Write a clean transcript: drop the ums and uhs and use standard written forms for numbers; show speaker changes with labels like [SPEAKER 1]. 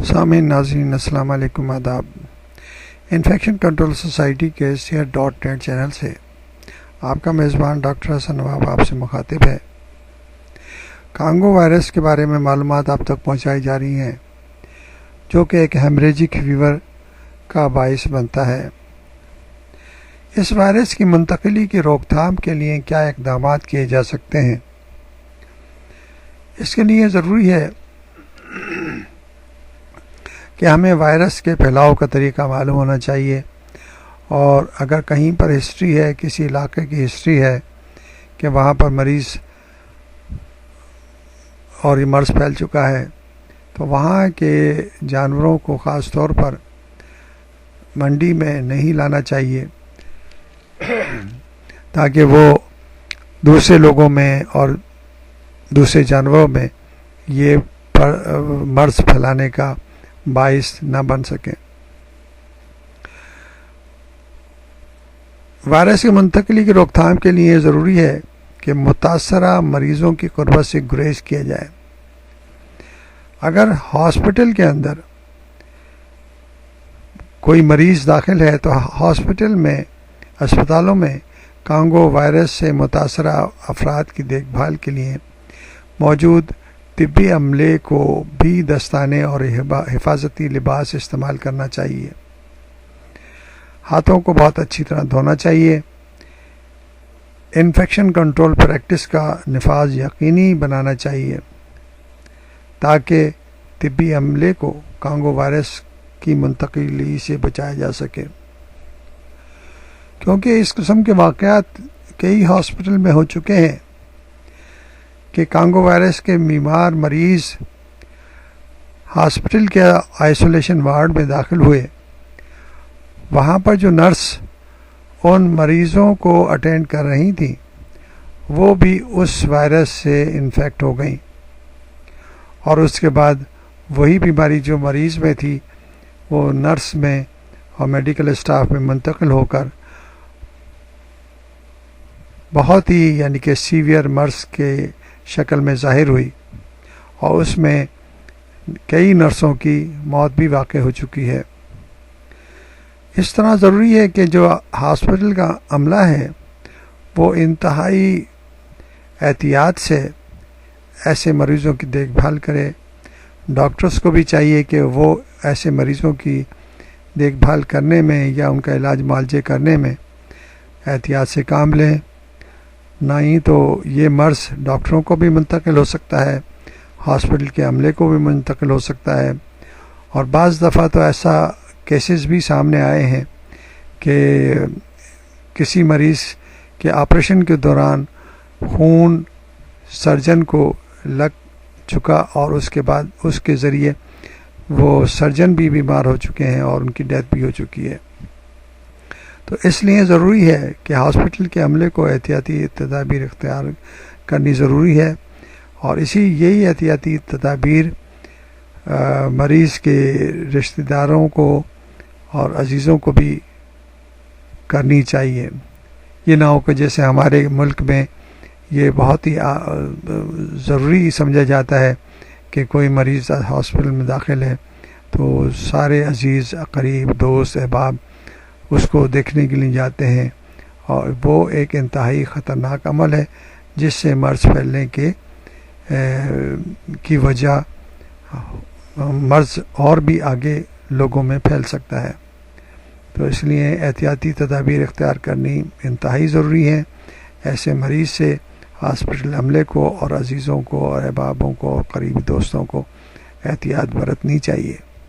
[SPEAKER 1] سامعین ناظرین السلام علیکم، آداب۔ انفیکشن کنٹرول سوسائٹی کے صحت.net چینل سے آپ کا میزبان ڈاکٹر حسن نواب آپ سے مخاطب ہے۔ کانگو وائرس کے بارے میں معلومات آپ تک پہنچائی جا رہی ہیں، جو کہ ایک ہیمریجک فیور کا باعث بنتا ہے۔ اس وائرس کی منتقلی کی روک تھام کے لیے کیا اقدامات کیے جا سکتے ہیں؟ اس کے لیے ضروری ہے کہ ہمیں وائرس کے پھیلاؤ کا طریقہ معلوم ہونا چاہیے، اور اگر کہیں پر ہسٹری ہے، کسی علاقے کی ہسٹری ہے کہ وہاں پر مریض اور یہ مرض پھیل چکا ہے، تو وہاں کے جانوروں کو خاص طور پر منڈی میں نہیں لانا چاہیے، تاکہ وہ دوسرے لوگوں میں اور دوسرے جانوروں میں یہ مرض پھیلانے کا باعث نہ بن سکیں۔ وائرس کی منتقلی کی روک تھام کے لیے ضروری ہے کہ متاثرہ مریضوں کی قربت سے گریز کیا جائے۔ اگر ہاسپٹل کے اندر کوئی مریض داخل ہے تو اسپتالوں میں کانگو وائرس سے متاثرہ افراد کی دیکھ بھال کے لیے موجود طبی عملے کو بھی دستانے اور حفاظتی لباس استعمال کرنا چاہیے۔ ہاتھوں کو بہت اچھی طرح دھونا چاہیے۔ انفیکشن کنٹرول پریکٹس کا نفاذ یقینی بنانا چاہیے تاکہ طبی عملے کو کانگو وائرس کی منتقلی سے بچایا جا سکے، کیونکہ اس قسم کے واقعات کئی ہاسپٹل میں ہو چکے ہیں کہ کانگو وائرس کے بیمار مریض ہاسپٹل کے آئسولیشن وارڈ میں داخل ہوئے، وہاں پر جو نرس ان مریضوں کو اٹینڈ کر رہی تھیں وہ بھی اس وائرس سے انفیکٹ ہو گئیں، اور اس کے بعد وہی بیماری جو مریض میں تھی وہ نرس میں اور میڈیکل اسٹاف میں منتقل ہو کر بہت ہی یعنی کہ سیویئر مرض کے شکل میں ظاہر ہوئی، اور اس میں کئی نرسوں کی موت بھی واقع ہو چکی ہے۔ اس طرح ضروری ہے کہ جو ہاسپٹل کا عملہ ہے وہ انتہائی احتیاط سے ایسے مریضوں کی دیکھ بھال کرے۔ ڈاکٹرز کو بھی چاہیے کہ وہ ایسے مریضوں کی دیکھ بھال کرنے میں یا ان کا علاج معالجے کرنے میں احتیاط سے کام لیں، نہیں تو یہ مرض ڈاکٹروں کو بھی منتقل ہو سکتا ہے، ہاسپٹل کے عملے کو بھی منتقل ہو سکتا ہے۔ اور بعض دفعہ تو ایسا کیسز بھی سامنے آئے ہیں کہ کسی مریض کے آپریشن کے دوران خون سرجن کو لگ چکا، اور اس کے بعد اس کے ذریعے وہ سرجن بھی بیمار ہو چکے ہیں اور ان کی ڈیتھ بھی ہو چکی ہے۔ تو اس لیے ضروری ہے کہ ہاسپٹل کے عملے کو احتیاطی تدابیر اختیار کرنی ضروری ہے، اور یہی احتیاطی تدابیر مریض کے رشتہ داروں کو اور عزیزوں کو بھی کرنی چاہیے۔ یہ نہ ہو کہ جیسے ہمارے ملک میں یہ بہت ہی ضروری سمجھا جاتا ہے کہ کوئی مریض ہاسپٹل میں داخل ہے تو سارے عزیز قریب دوست احباب اس کو دیکھنے کے لیے جاتے ہیں، اور وہ ایک انتہائی خطرناک عمل ہے جس سے مرض پھیلنے کی وجہ مرض اور بھی آگے لوگوں میں پھیل سکتا ہے۔ تو اس لیے احتیاطی تدابیر اختیار کرنی انتہائی ضروری ہے۔ ایسے مریض سے ہاسپٹل عملے کو اور عزیزوں کو اور احبابوں کو اور قریبی دوستوں کو احتیاط برتنی چاہیے۔